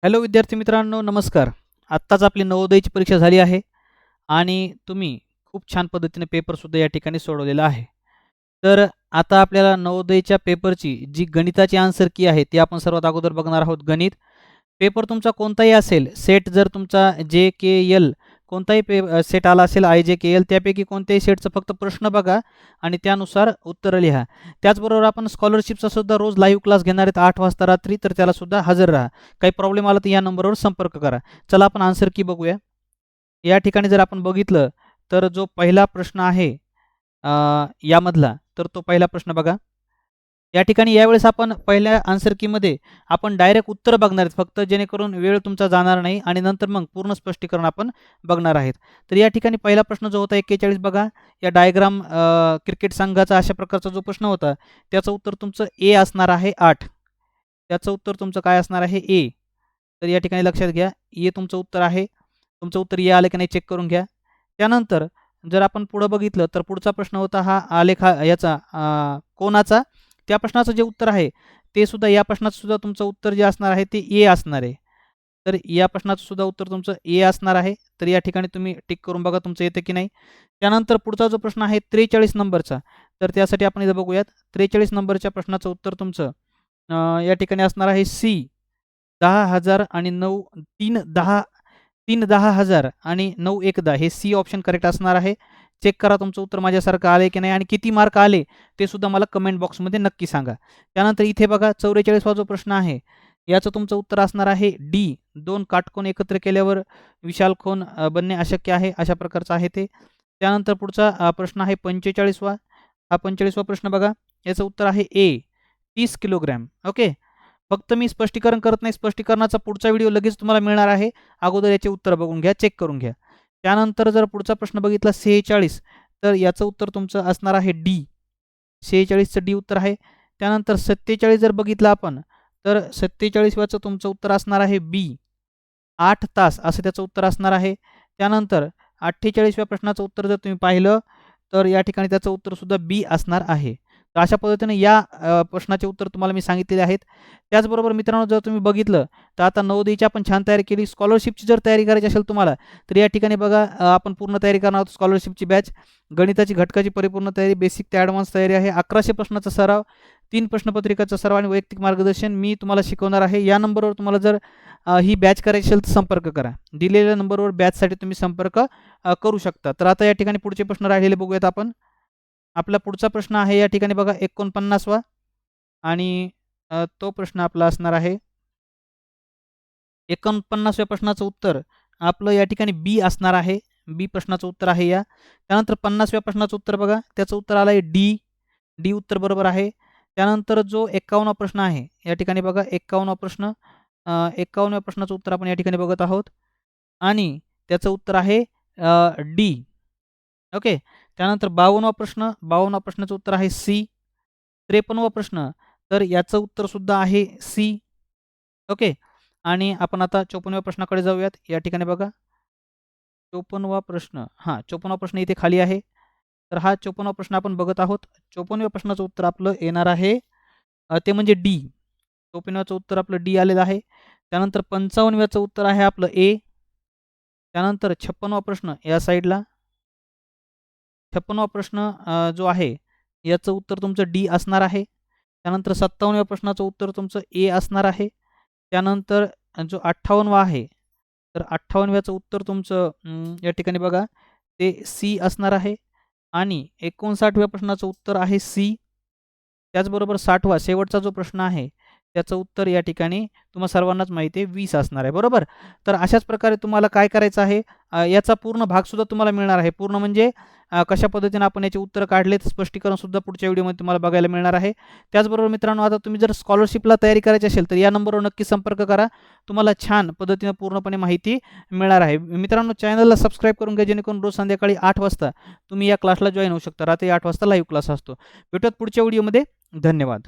Hello विद्यार्थी मित्रांनो, नमस्कार. आत्ताच आपली नवोदयची परीक्षा झाली आहे आणि तुम्ही खूप छान पद्धतीने पेपरसुद्धा या ठिकाणी सोडवलेला आहे. तर आता आपल्याला नवोदयच्या पेपरची जी गणिताची आन्सर की आहे, ती आपण सर्वात अगोदर बघणार आहोत गणित. पेपर तुमचा कोणताही असेल, सेट जर तुमचा जे-के-एल कोणताही सेट आला असेल आय-जे-के-एल त्यापैकी कोणत्याही सेटचा फक्त प्रश्न बघा आणि त्यानुसार उत्तरं लिहा. त्याचबरोबर आपण स्कॉलरशिपचा सुद्धा रोज लाईव्ह क्लास घेणार आहेत 8 वाजता रात्री, तर त्याला सुद्धा हजर राहा. काही प्रॉब्लेम आला तर या नंबरवर संपर्क करा. चला आपण आन्सर की बघूया. या ठिकाणी जर आपण बघितलं तर जो पहिला प्रश्न आहे यामधला, तर तो पहिला प्रश्न बघा. या ठिकाणी यावेळेस आपण पहिल्या आन्सर कीमध्ये आपण डायरेक्ट उत्तर बघणार आहेत फक्त, जेणेकरून वेळ तुमचा जाणार नाही आणि नंतर मग पूर्ण स्पष्टीकरण आपण बघणार आहेत. तर या ठिकाणी पहिला प्रश्न जो होता 41 बघा. या डायग्राम क्रिकेट संघाचा अशा प्रकारचा जो प्रश्न होता, त्याचं उत्तर तुमचं ए असणार आहे 8. त्याचं उत्तर तुमचं काय असणार आहे ए. तर या ठिकाणी लक्षात घ्या, ए तुमचं उत्तर आहे. तुमचं उत्तर ए आलं की नाही चेक करून घ्या. त्यानंतर जर आपण पुढं बघितलं तर पुढचा प्रश्न होता हा आलेख याचा कोनाचा. त्या प्रश्नाचं जे उत्तर आहे ते सुद्धा या प्रश्नाचं सुद्धा तुमचं उत्तर जे असणार आहे ते ए असणार आहे. तर या प्रश्नाचं सुद्धा उत्तर तुमचं ए असणार आहे. तर या ठिकाणी तुम्ही टिक करून बघा तुमचं येतं की नाही. त्यानंतर पुढचा जो प्रश्न आहे 43 नंबरचा, तर त्यासाठी आपण इथं बघूयात. 43 नंबरच्या प्रश्नाचं उत्तर तुमचं या ठिकाणी असणार आहे सी. 10,000 आणि 9 3 10,000 आणि 9 एकदा हे सी ऑप्शन करेक्ट असणार आहे. चेक करा तुमचं उत्तर माझ्यासारखं आलं की नाही आणि किती मार्क आले ते सुद्धा मला कमेंट बॉक्समध्ये नक्की सांगा. त्यानंतर इथे बघा 44वा जो प्रश्न आहे, याचं तुमचं उत्तर असणार आहे डी. 2 काटकोन एकत्र केल्यावर विशाल कोन बनणे अशक्य आहे, अशा प्रकारचं आहे ते. त्यानंतर पुढचा प्रश्न आहे 45वा. हा 45वा प्रश्न बघा, याचं उत्तर आहे ए. 30 किलोग्रॅम. ओके. फक्त मी स्पष्टीकरण करत नाही, स्पष्टीकरणाचा पुढचा व्हिडिओ लगेच तुम्हाला मिळणार आहे. अगोदर याचे उत्तर बघून घ्या, चेक करून घ्या. त्यानंतर जर पुढचा प्रश्न बघितला 46, तर याचं उत्तर तुमचं असणार आहे डी. 46चं डी उत्तर आहे. त्यानंतर 47 जर बघितलं आपण, तर 47व्याचं तुमचं उत्तर असणार आहे बी. 8 तास असं त्याचं उत्तर असणार आहे. त्यानंतर 48व्या प्रश्नाचं उत्तर जर तुम्ही पाहिलं, तर या ठिकाणी त्याचं उत्तरसुद्धा बी असणार आहे. तर अशा पद्धतीने या प्रश्नाचे उत्तर तुम्हाला मी सांगितलेले आहेत. त्याचबरोबर मित्रांनो, जर तुम्ही बघितलं तर आता नवोदयची आपण छान तयारी केली. स्कॉलरशिपची जर तयारी करायची असेल तुम्हाला, तर या ठिकाणी बघा आपण पूर्ण तयारी करणार आहोत. स्कॉलरशिपची बॅच, गणिताची घटकाची परिपूर्ण तयारी, बेसिक ते ॲडव्हान्स तयारी आहे. 1100 प्रश्नाचा सराव, 3 प्रश्नपत्रिकाचा सराव आणि वैयक्तिक मार्गदर्शन मी तुम्हाला शिकवणार आहे. या नंबरवर तुम्हाला जर ही बॅच करायची असेल तर संपर्क करा. दिलेल्या नंबरवर बॅचसाठी तुम्ही संपर्क करू शकता. तर आता या ठिकाणी पुढचे प्रश्न राहिलेले बघूयात आपण. आपला पुढचा प्रश्न आहे या ठिकाणी बघा 49वा आणि तो प्रश्न आपला असणार आहे 49व्या प्रश्नाचं उत्तर आपलं या ठिकाणी बी असणार आहे. बी प्रश्नाचं उत्तर आहे या. त्यानंतर 50व्या प्रश्नाचं उत्तर बघा, त्याचं उत्तर आलं आहे डी. डी उत्तर बरोबर आहे. त्यानंतर जो 51वा प्रश्न आहे या ठिकाणी बघा 51वा प्रश्न, 51व्या प्रश्नाचं उत्तर आपण या ठिकाणी बघत आहोत आणि त्याचं उत्तर आहे डी. ओके. त्यानंतर 52वा प्रश्न, 52व्या प्रश्नाचं उत्तर आहे सी. 53वा प्रश्न, तर याचं उत्तरसुद्धा आहे सी. ओके. आणि आपण आता 54व्या प्रश्नाकडे जाऊयात. या ठिकाणी बघा 54वा प्रश्न, 54वा प्रश्न इथे खाली आहे. तर हा 54वा प्रश्न आपण बघत आहोत. 54व्या प्रश्नाचं उत्तर आपलं येणार आहे ते म्हणजे डी. 54व्याचं उत्तर आपलं डी आलेलं आहे. त्यानंतर 55व्याचं उत्तर आहे आपलं ए. त्यानंतर 56वा प्रश्न या साईडला, 56वा प्रश्न जो आहे याचं उत्तर तुमचं डी असणार आहे. त्यानंतर 57व्या प्रश्नाचं उत्तर तुमचं ए असणार आहे. त्यानंतर जो 58वा आहे, तर 58व्याचं उत्तर तुमचं या ठिकाणी बघा ते सी असणार आहे आणि 59व्या प्रश्नाचं उत्तर आहे सी. त्याचबरोबर 60वा शेवटचा जो प्रश्न आहे त्याचं उत्तर या ठिकाणी तुम्हा सर्वांनाच माहिती आहे 20 असणार आहे, बरोबर. तर अशाच प्रकारे तुम्हाला काय करायचं आहे, याचा पूर्ण भागसुद्धा तुम्हाला मिळणार आहे. पूर्ण म्हणजे कशा पद्धतीने आपण याचे उत्तर काढलेत स्पष्टीकरणसुद्धा पुढच्या व्हिडिओमध्ये तुम्हाला बघायला मिळणार आहे. त्याचबरोबर मित्रांनो, आता तुम्ही जर स्कॉलरशिपला तयारी करायची असेल तर या नंबरवर नक्की संपर्क करा. तुम्हाला छान पद्धतीने पूर्णपणे माहिती मिळणार आहे. मित्रांनो, चॅनलला सबस्क्राईब करून घ्या, जेणेकरून रोज संध्याकाळी 8 वाजता तुम्ही या क्लासला जॉईन होऊ शकता. रात्री 8 वाजता लाईव्ह क्लास असतो. भेटूयात पुढच्या व्हिडिओमध्ये. धन्यवाद.